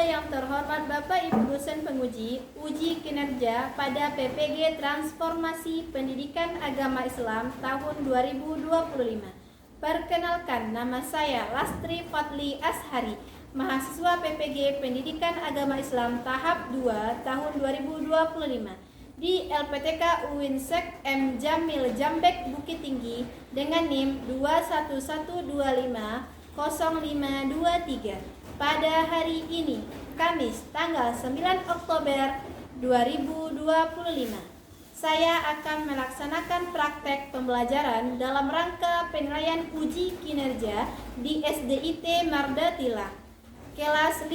yang terhormat Bapak Ibu dosen penguji uji kinerja pada PPG Transformasi Pendidikan Agama Islam tahun 2025. Perkenalkan, nama saya Lastri Fadli Ashari, mahasiswa PPG Pendidikan Agama Islam tahap 2 tahun 2025 di LPTK Uinsek M. Jamil Jambek Bukit Tinggi dengan NIM 211250523. Pada hari ini, Kamis tanggal 9 Oktober 2025, saya akan melaksanakan praktek pembelajaran dalam rangka penilaian uji kinerja di SDIT Mardatila, kelas 5,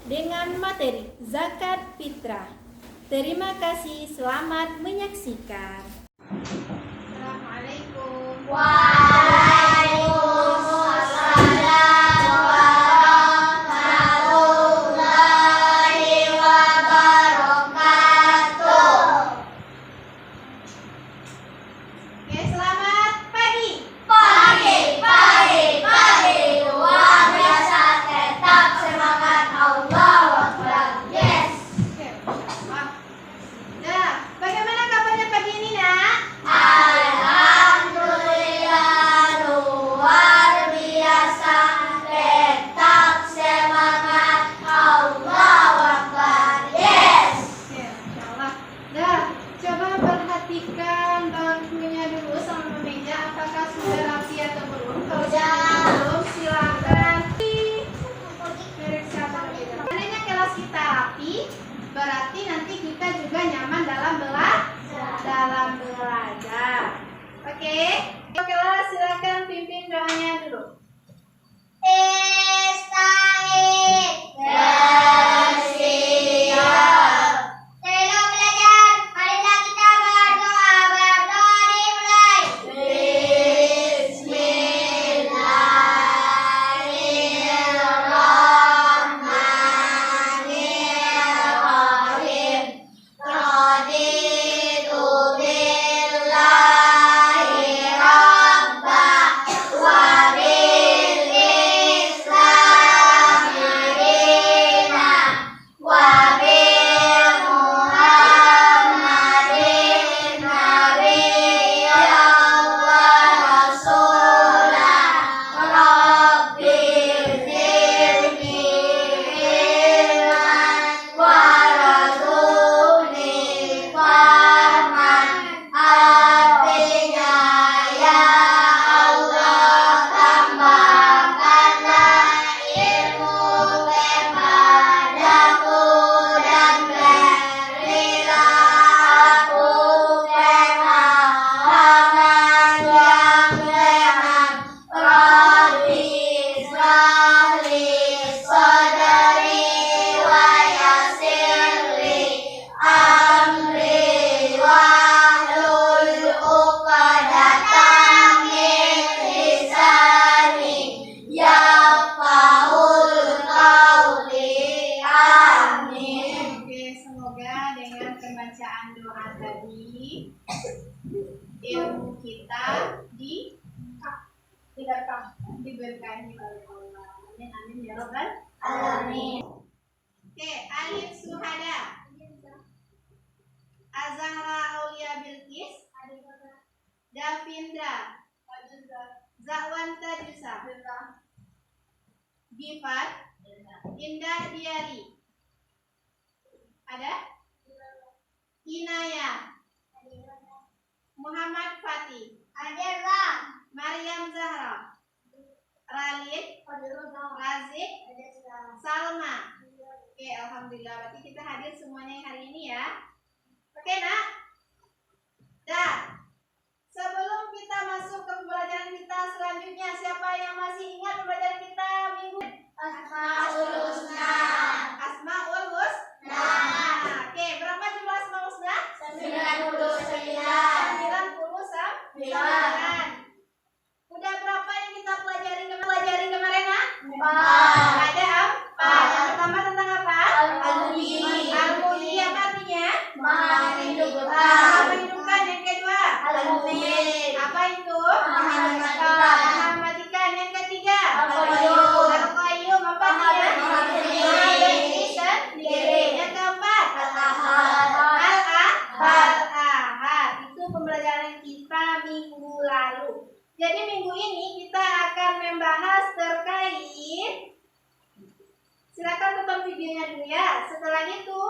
dengan materi zakat fitrah. Terima kasih, selamat menyaksikan. Assalamualaikum. Berarti nanti kita juga nyaman dalam belajar. Oke, kelas silakan pimpin doanya dulu. Ista'id bersiap. Sebelum belajar, marilah kita berdoa. Berdoa dimulai. Bismillahirrahmanirrahim. Raditu billahi rabba wa bil islami dina wa bi Muhammadin nabiyyan wa rasulah. Rabbi zidni ilman warzuqni fahman. Artinya, ya Allah, tambahkanlah ilmu kepadaku dan berilah aku pemahaman yang benar. Rabbi israhli sadri wa yassirli amri wahlul 'uqdatam min lisani yafqahul qawli. Amin. Oke, semoga dengan pembacaan doa tadi ilmu kita diberkahi oleh Allah. Amin, amin ya Rabbal Amin. Oke, Alif Suhada, Azahra Aulia Bilqis, Davindra, Zawanta Dusa, Gifat, Indah Diari, ada Inaya, Muhammad Fatih, Adirlah. Maryam Zahra, Ralid, Razik, Salma. Oke, alhamdulillah. Berarti kita hadir semuanya hari ini ya. Oke, Nak? Dah. Sebelum kita masuk ke pembelajaran kita selanjutnya, siapa yang masih ingat pembelajaran kita minggu? Asmaul Husna. Asmaul Husna. Oke, berapa jumlah Asmaul Husna? 99. 99. Udah berapa yang kita pelajari kemarin, Nak? 4. Ada 4. Yang pertama tentang apa? Al-Muhyi. Al-Muhyi apa artinya? Maha menghidupkan. Maha menghidupkan. Yang kedua? Al-Mumit. Apa itu? Maha mematikan. Maha mematikan. Yang ketiga? Al-Qayyum. Al-Qayyum apa artinya? Maha berdiri. Maha berdiri. Jadi minggu ini kita akan membahas terkait, silakan tonton videonya dulu ya. Setelah itu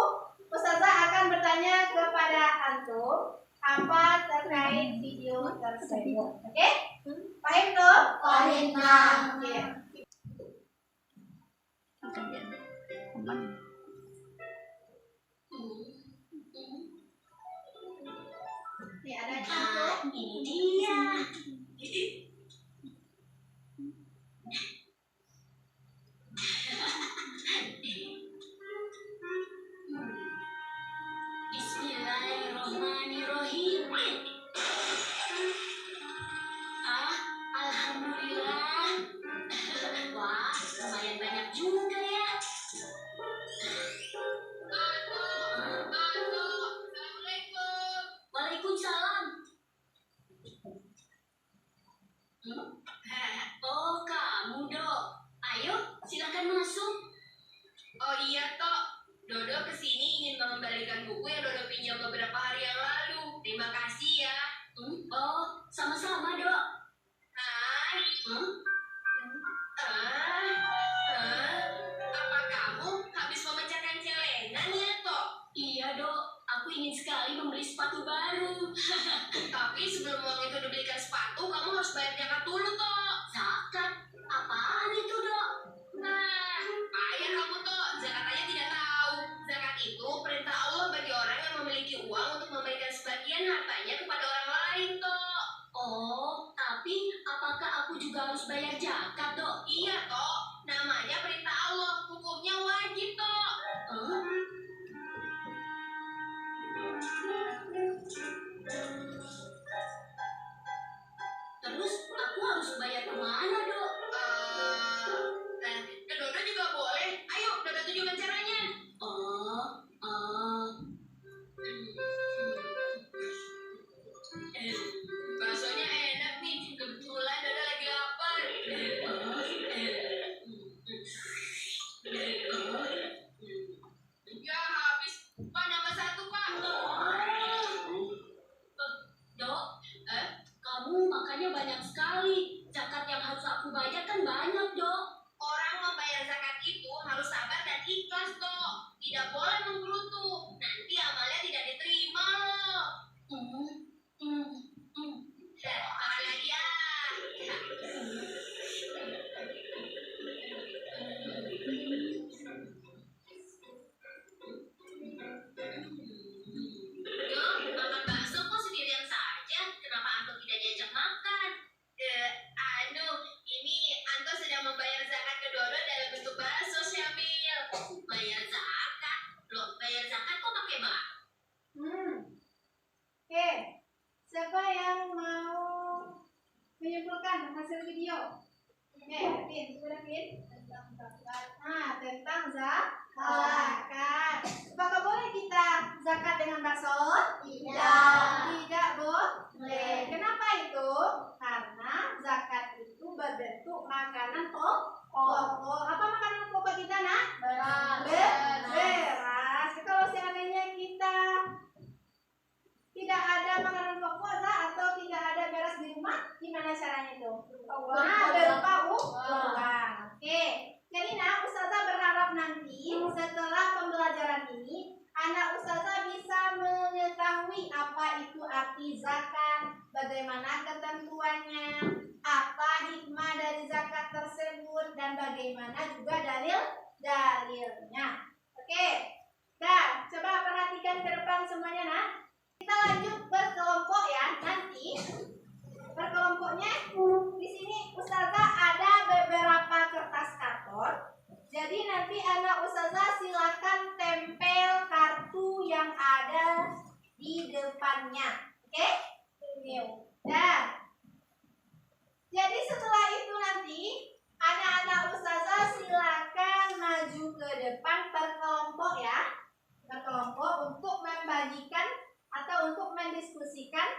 Ustazah akan bertanya kepada antum apa terkait video tersebut. Oke? Paham tuh? Paham, Kak. Oke. Nih ada contoh. Ini dia. Bismillahirrahmanirrahim. Alhamdulillah. Wah, lumayan banyak juga ya. Assalamualaikum. Waalaikumsalam. Oh, kamu, Dok. Ayo, silakan masuk. Oh iya, Tok. Dodo kesini ingin mengembalikan buku yang Dodo pinjam beberapa hari yang lalu. Terima kasih ya. Oh, sama-sama, Dok. Hai. Apa kamu habis memecahkan celengan ya, Tok? Iya, Dok. Aku ingin sekali membeli sepatu baru. Tapi sebelum uang itu dibelikan sepatu, kamu harus bayar zakat dulu, Tok. Zakat? Apaan itu, Dok? Nah, payah kamu, Tok. Zakat aja tidak tahu. Zakat itu perintah Allah bagi orang yang memiliki uang untuk memberikan sebagian hartanya kepada orang lain, Tok. Oh, tapi apakah aku juga harus bayar zakat, Dok? Iya, Tok. Namanya perintah Allah. Hukumnya wajib, Tok. Terus aku harus bayar kemana, Dok? Ke Dodo juga boleh. Ayo, Dodo tunjukkan caranya. Baksonya enak nih. Kebetulan Dodo lagi lapar. Ya, habis. Pak, nambah satu, Pak. Dok, kamu makannya banyak sekali. Zakat yang harus aku bayar kan banyak, Dok. Orang membayar zakat itu harus sabar dan ikhlas, Tok. Tidak boleh menggerutu. Nanti amalnya tidak diterima loh. Makan lagi ya. Yo, makan bakso kok sendirian saja? Kenapa Anto tidak diajak makan? Ini Anto sedang membayar zakat ke Dodo dalam bentuk bakso, Syamil. Bayar zakat? Loh, bayar zakat kok pakai bak? Oke. Siapa yang mau menyimpulkan hasil video? Pin, sudah Pin? Nah, tentang zakat. Apakah boleh kita zakat dengan bakso? Tidak boleh. Kenapa itu? Karena zakat itu berbentuk makanan pokok. Apa makanan pokok kita, Nak? Beras. Kalau seandainya kita tidak ada makanan pokok atau tidak ada beras di rumah, gimana caranya itu? Berupa uang. Oke. Jadi Ustazah berharap nanti setelah pembelajaran ini anak Ustazah bisa mengetahui apa itu arti zakat, bagaimana ketentuannya, apa hikmah dari zakat tersebut, dan bagaimana juga dalilnya. Oke. Nah, coba perhatikan ke depan semuanya, Nak. Kita lanjut berkelompok ya. Nanti berkelompoknya di sini Ustazah ada beberapa kertas karton. Jadi nanti anak Ustazah silakan tempel kartu yang ada di depannya. Oke? Dan jadi setelah itu nanti anak-anak Ustazah silakan maju ke depan berkelompok ya. Berkelompok untuk membagikan atau untuk mendiskusikan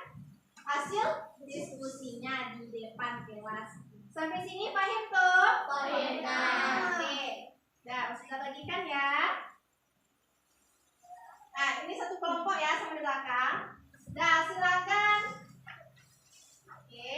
hasil diskusinya di depan kelas. Sampai sini paham tuh? Paham. Oke. Nah, Ustazah bagikan ya. Nah, ini satu kelompok ya sama di belakang. Nah, silakan. Oke.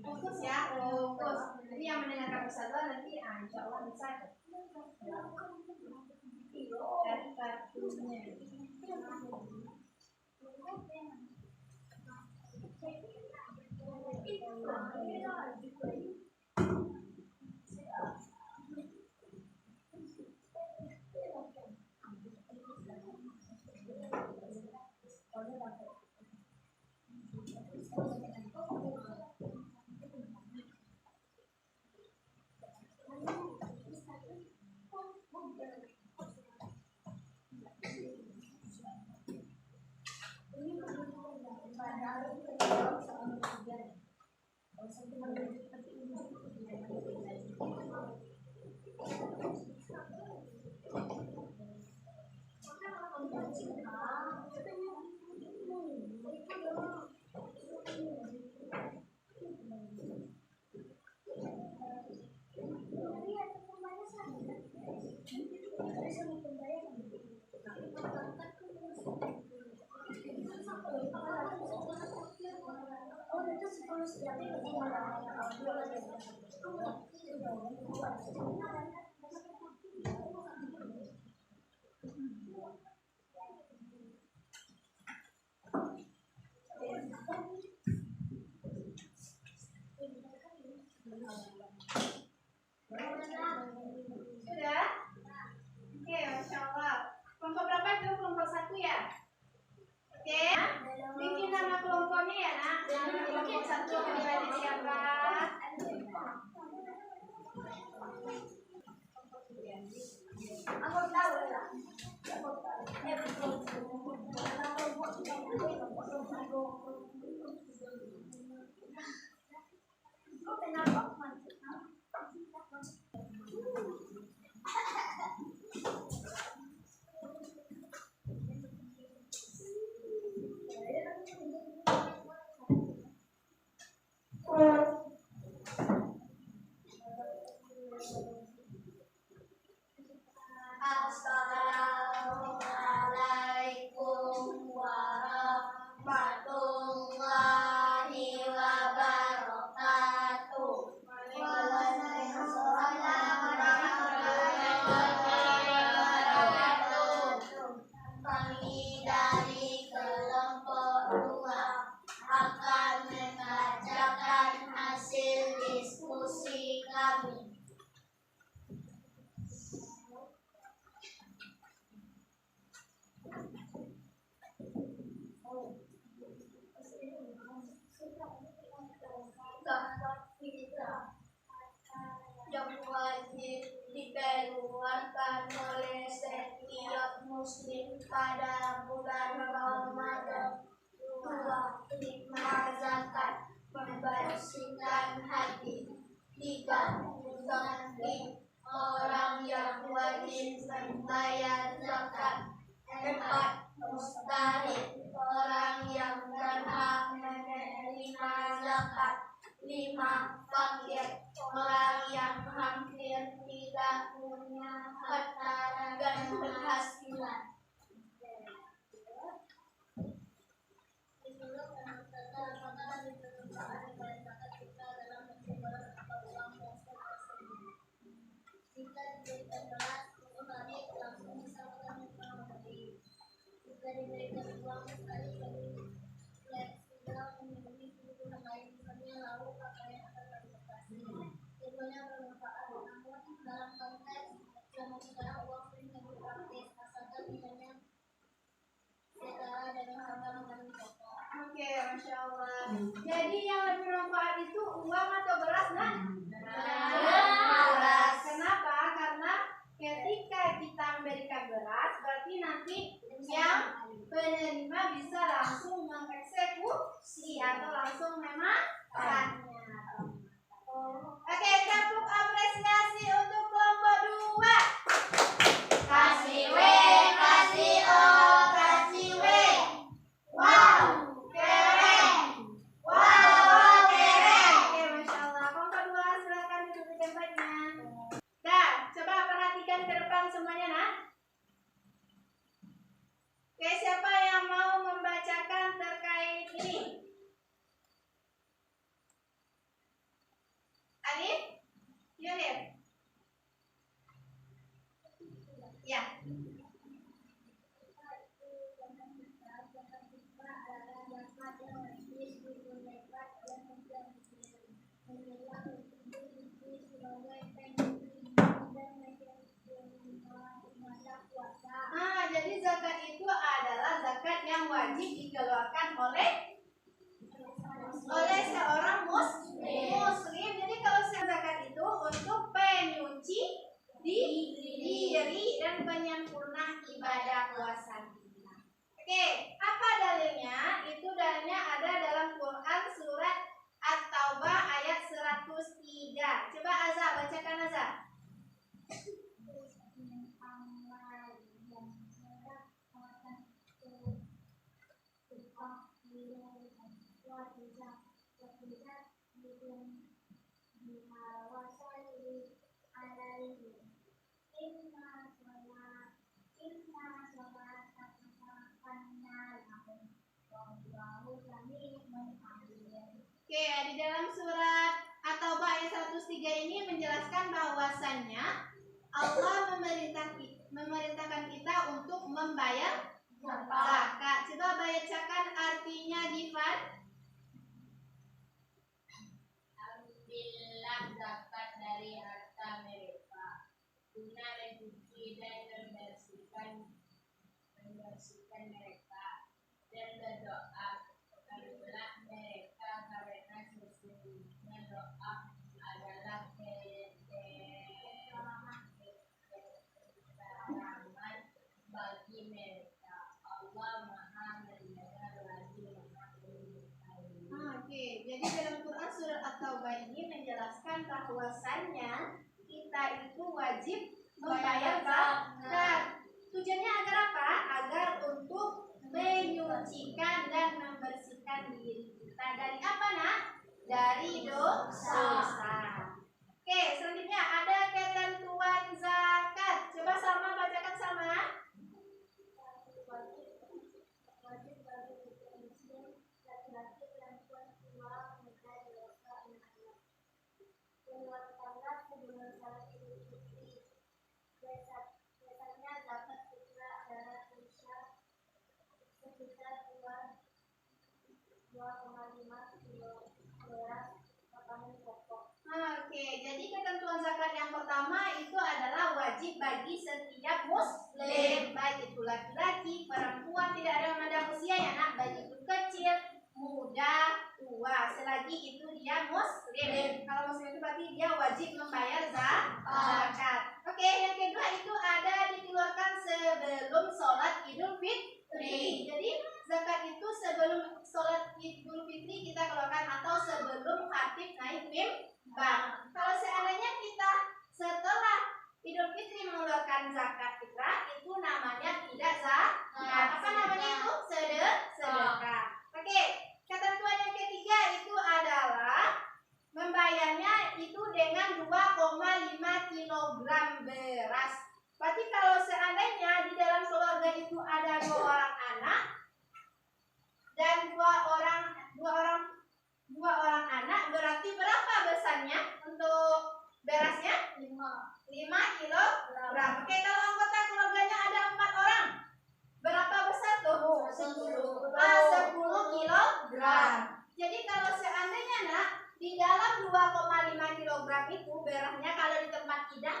Fokus ya, fokus. Jadi yang mendengarkan bersama nanti insya Allah bisa dari kartunya. Sudah? Oke, Masya Allah. Kelompok berapa itu? Kelompok 1 ya? Oke, bikin nama kelompoknya ya nak. Nama kelompok 1 adik-adik siapa? Aku tahu ya. Assalamualaikum warahmatullahi wabarakatuh. Waalaikumsalam warahmatullahi wabarakatuh. Kami dari kelompok 2 akan membacakan hasil diskusi kami. Zakat fitrah yang wajib dikeluarkan oleh setiap muslim pada bulan Ramadan. 2. Hikmah zakat membersihkan hati. 3. Bagi orang yang wajib membayar zakat. 4. Mustahik orang yang berhak menerima zakat. 5. Fakir orang yang hampir tidak punya harta dan berhak diberikan uang sekali fleksibel memenuhi kebutuhan lain misalnya lauk pakaian atau transportasi. Keduanya bermanfaat namun dalam konteks zaman sekarang uang sering lebih praktis asalkan nilainya setara dengan harga makanan pokok. Oke, Masya Allah. Jadi yang lebih bermanfaat itu uang atau beras, nah? Beras. Kenapa? Karena ketika kita memberikan beras, berarti nanti yang penerima bisa langsung mengeksekusi atau langsung memakannya. Oke, tepuk apresiasi untuk kelompok 2. Kasih W, kasih O, kasih W. Wow, keren. Wow, keren. Oke, Masya Allah. Kelompok 2 silakan duduk di tempatnya. Dah, coba perhatikan ke depan semuanya, nah. Oke, siapa yang mau membacakan terkait ini? Alif? Yulif? Ya. Jadi zakat itu adalah zakat yang wajib dikeluarkan oleh seorang muslim. Jadi kalau zakat itu untuk penyuci diri dan penyempurna ibadah puasa kita. Oke, apa dalilnya? Itu dalilnya ada dalam Quran surat At-Taubah ayat 103. Coba Azza, bacakan Azza. Oke, di dalam surat At-Taubah ayat 103 ini menjelaskan bahwasannya Allah memerintahkan kita untuk membayar zakat. Coba bacakan artinya, Gifan. Ambillah zakat dari harta mereka guna mencuci dan membersihkan mereka dan berdoa kepada mereka karena sesungguhnya doa adalah keselamatan bagi mereka. Allah Maha mendengar lagi Maha mengetahui. Oke, jadi dalam Quran surat At-Taubah ini menjelaskan bahwasannya kita itu wajib membayar zakat. Tujuannya agar apa? Agar untuk menyucikan dan membersihkan diri kita dari apa, nak? Dari dosa. Oke, selanjutnya ada ketentuan zakat. Coba Salma bacakan, Salma. Wajib bagi muslim laki-laki, perempuan, tua, muda, dewasa, anak-anak. Keluarkanlah sebelum salat Idul Fitri. Biasanya zakat fitrah adalah sekitar 2,5 kilo beras makanan pokok. Oke, jadi ketentuan zakat yang pertama itu adalah wajib bagi setiap muslim, baik itu laki-laki, perempuan, tidak ada memandang usia ya, nak, baik itu kecil, muda, tua, selagi itu dia muslim. Kalau muslim itu berarti dia wajib membayar zakat. Oke, yang kedua itu ada dikeluarkan sebelum sholat Idul Fitri. Jadi zakat itu sebelum sholat Idul Fitri kita keluarkan atau sebelum khatib naik mimbar. Kalau seandainya kita setelah Idul Fitri mengeluarkan zakat fitrah, itu namanya tidak zakat. Apa namanya itu? Sedekah. Oke, ketentuan yang ketiga itu adalah membayarnya itu dengan 2,5 kg beras. Berarti kalau seandainya di dalam keluarga itu ada 2 orang anak dan 2 orang anak, berarti berapa besarnya untuk berasnya? 5 kilogram. Oke, kalau anggota keluarganya ada 4 orang, berapa besar tuh? 10 kilogram. Jadi kalau seandainya nak di dalam 2,5 kilogram itu berasnya kalau di tempat kita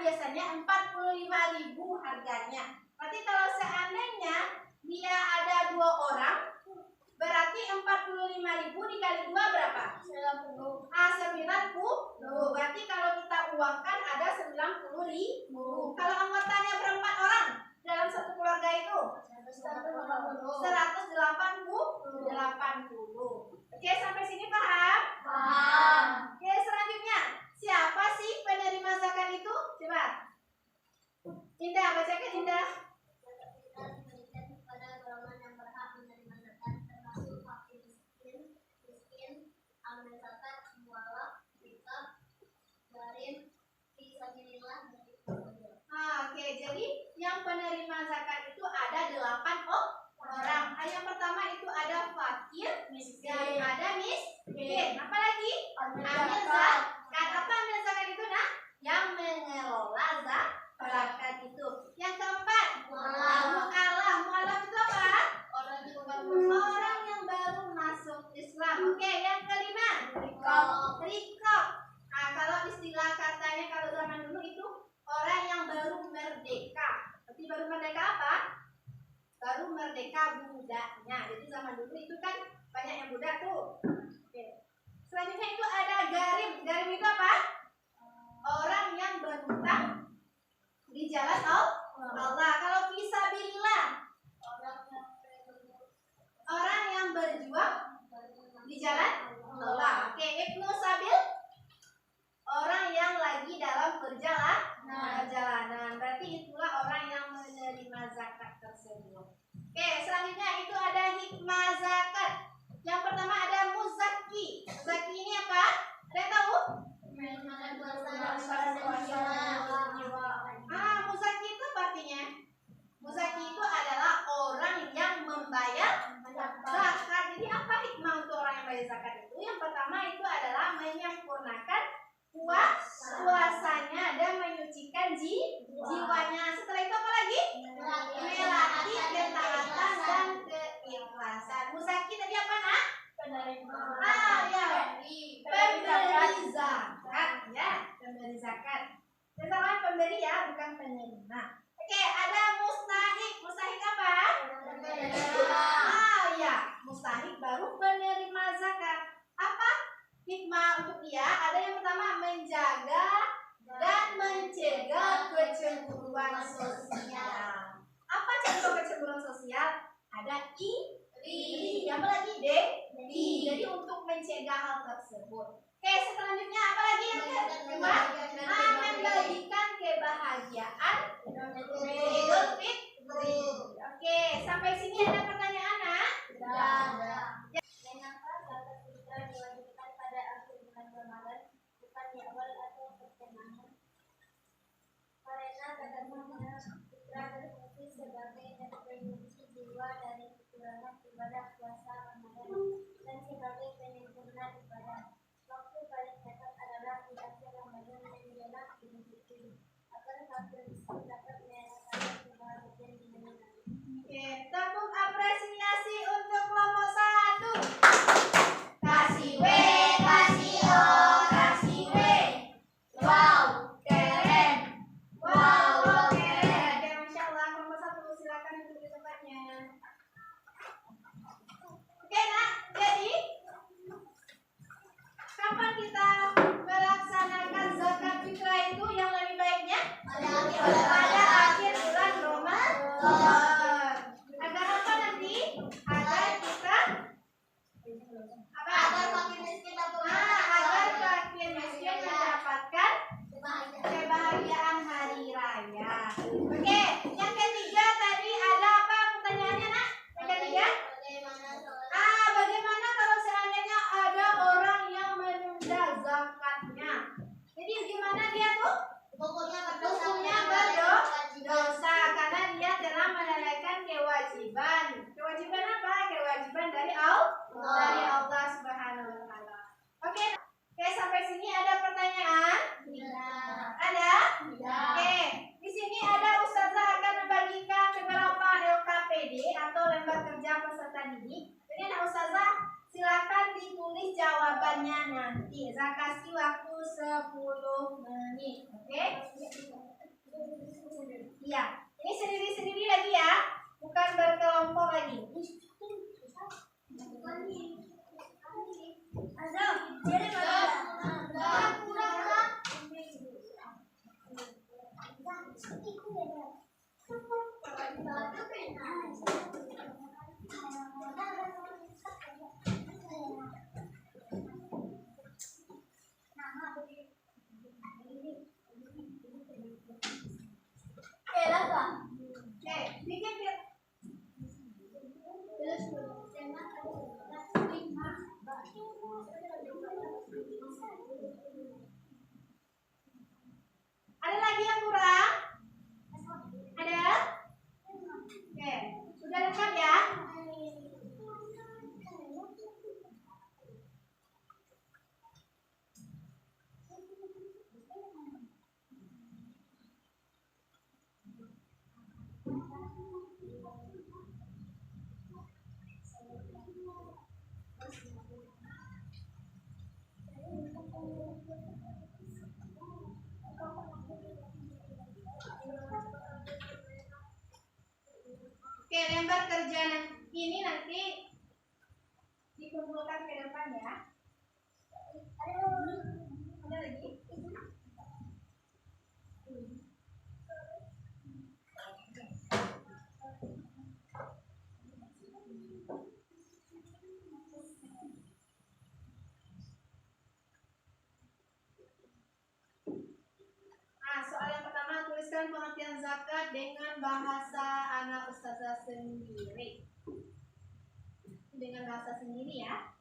biasanya 45.000 harganya. Berarti kalau seandainya dia ada 2 orang, berarti 45.000 dikali 2 berapa? 90. 90. Berarti kalau kita uangkan ada 90.000. Kalau anggotanya berempat orang dalam satu keluarga itu 180. Oke, sampai sini paham? Paham. Oke, selanjutnya siapa sih penerima zakat itu? Coba Indah, bacakan Indah. Diberikan kepada golongan yang berhak menerima zakat, termasuk fakir miskin, amil zakat, mualaf, rikab, garim, fisabilillah, dan fisabilillah. Oke, jadi yang penerima zakat itu ada 8 orang. Yang pertama itu ada fakir, miskin, ada miskin. Apa lagi? Amil zakat. Apa amil zakat itu nak? Yang mengelola zakat itu. Yang keempat, mualaf itu apa? Orang yang baru masuk Islam. Oke, yang kelima, rikab. Nah, kalau istilah katanya kalau zaman dulu itu orang yang baru merdeka. Berarti baru merdeka apa? Baru merdeka budaknya. Jadi zaman dulu itu kan banyak yang budak tuh. Oke. Selanjutnya itu ada garim. Garim itu apa? Orang yang berhutang di jalan Allah. Kalau fisabilillah, orang yang berjuang di jalan Allah. Oke, ibnu sabil, orang yang lagi dalam perjalanan. Berarti itulah orang yang menerima zakat tersebut. Oke, selanjutnya itu ada hikmah zakat. Yang pertama ada muzaki. Muzaki ini apa? Ada yang tahu? Muzaki itu artinya? Muzaki itu adalah orang yang membayar zakat. Jadi apa hikmah untuk orang yang bayar zakat itu? Yang pertama itu adalah menyempurnakan puasanya dan menyucikan jiwanya. Setelah itu apa lagi? Melatih ketaatan dan keikhlasan. Muzaki tadi apa nak? Pemberi zakat ya, pemberi zakat. Tentang pemberi ya, bukan penerima. Oke, ada mustahik. Mustahik apa? Ya, mustahik baru penerima zakat. Apa hikmah untuk dia? Ada yang pertama menjaga dan mencegah kecemburuan sosial. Apa contoh kecemburuan sosial? Ada iri. Apa lagi? Jadi untuk mencegah hal tersebut. Oke, selanjutnya apa lagi yang kedua? Membagikan kebahagiaan Idul Fitri. Oke, sampai sini ada pertanyaan nak? Mengapa zakat fitrah diwajibkan pada akhir bulan Ramadan, bukan di awal atau pertengahan? Karena zakat fitrah berfungsi sebagai retribusi jiwa dari kekurangan ibadah puasa Ramadan dan sebagai penyempurna ibadah. Waktu paling tepat adalah di akhir Ramadan dan menjelang Idul Fitri agar fakir miskin dapat merasakan kebahagiaan di dunia. Oke, tepuk apresiasi untuk kelompok 1. Kasih W, kasih O, kasih W. Wow, keren. Wow, keren. Oke, Masya Allah, kelompok 1 silakan duduk di tempatnya. Oke nak, jadi kapan kita melaksanakan zakat fitrah itu yang lebih baiknya? Pada akhir bulan Ramadan. Agar apa nanti? Agar kita agar fakir miskin mendapatkan kebahagiaan hari raya. Oke, yang ketiga tadi ada apa pertanyaannya nak? Yang ketiga? Bagaimana kalau seandainya ada orang yang menunda zakatnya? Jadi gimana dia tuh? Hukumnya berdosa karena dia telah melalaikan kewajiban. Kewajiban apa? Kewajiban dari Allah Subhanahu wa taala. Oke, sampai sini ada pertanyaan? Ada? Oke, di sini ada Ustazah akan membagikan beberapa LKPD atau lembar Saya kasih waktu 10 menit. Oke? Iya. Ini sendiri-sendiri lagi ya. Bukan berkelompok lagi. Oke, bikin ada lagi yang kurang? Ada? Oke, sudah lengkap ya? Oke, lembar kerja ini nanti dikumpulkan ke depan ya. Ada lagi? Nah, soal yang pertama, tuliskan pengertian zakat dengan bahasa anak ustazah sendiri. Dengan bahasa sendiri ya.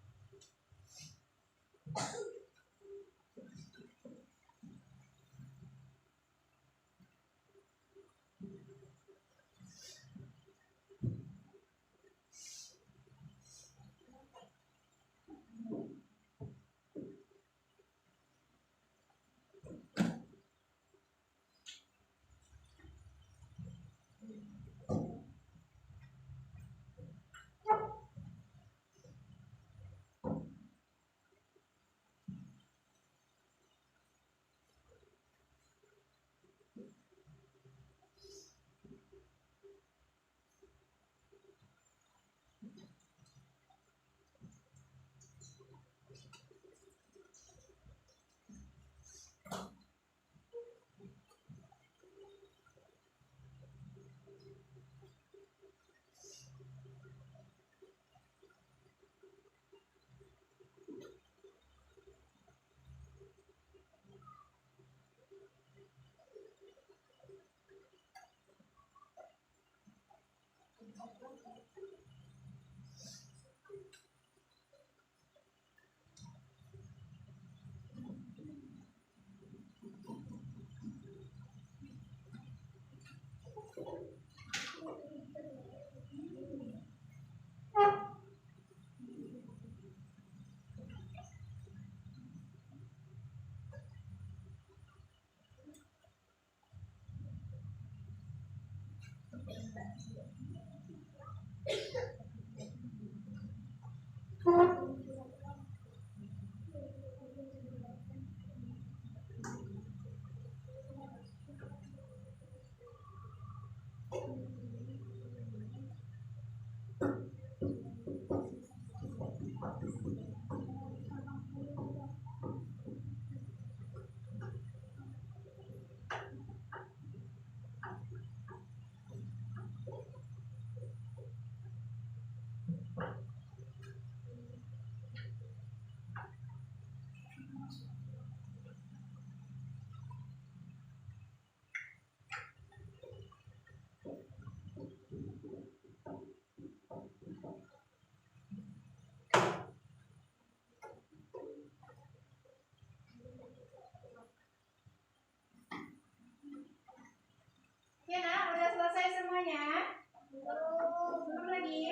Oke, nah, udah selesai semuanya? Belum lagi?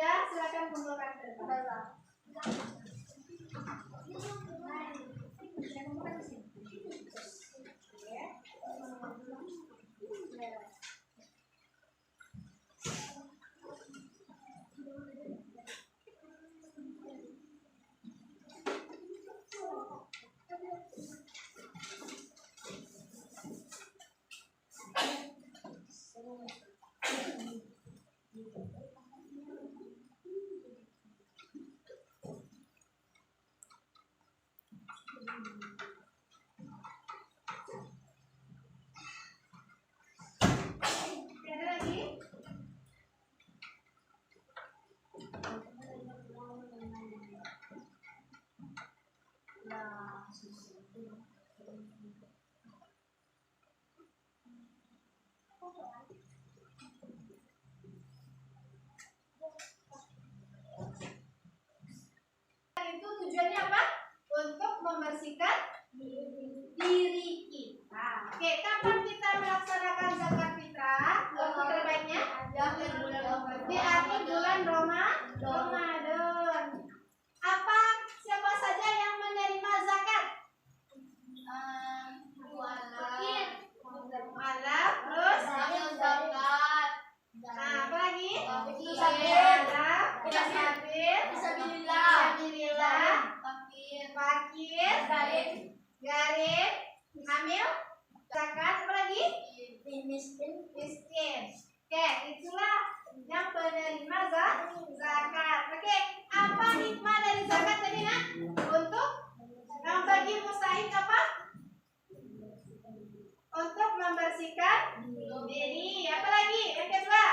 Sudah, silakan kumpulkan ke depan. Ada lagi? Itu tujuannya apa? Untuk membersihkan diri kita. Oke, kapan kita melaksanakan zakat fitrah? Waktu terbaiknya di akhir bulan Ramadan. Apa siapa saja yang menerima zakat? Mualaf, terus nah, apa lagi? Fisabilillah, fakir, garin, hamil, zakat, apa lagi? Miskin. Oke, itulah yang penerima zakat. Oke, apa hikmah dari zakat tadi, Nak? Untuk yang bagi mustahik apa? Untuk membersihkan diri. Apa lagi? Yang kedua?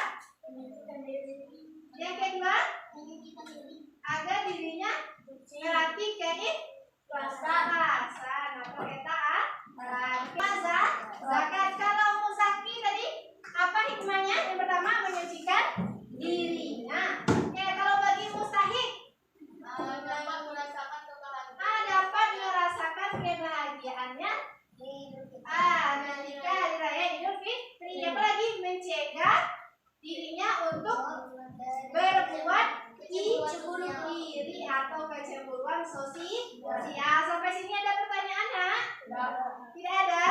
Agar dirinya melatih keikhlasan atau ketaatan. Zakat. Kalau muzaki tadi apa hikmahnya? Yang pertama menyucikan dirinya. Oke, kalau bagi mustahik dapat merasakan kebahagiaannya ketika hari raya Idul Fitri. Apalagi mencegah dirinya untuk berbuat cemburu diri atau kecemburuan sosial. Sampai sini ada pertanyaan, Nak? Tidak ada?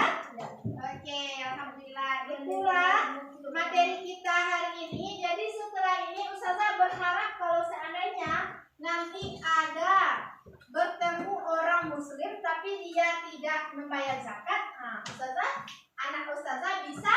Oke, alhamdulillah. Itulah materi kita hari ini. Jadi setelah ini Ustazah berharap kalau seandainya nanti ada bertemu orang muslim tapi dia tidak membayar zakat, anak Ustazah bisa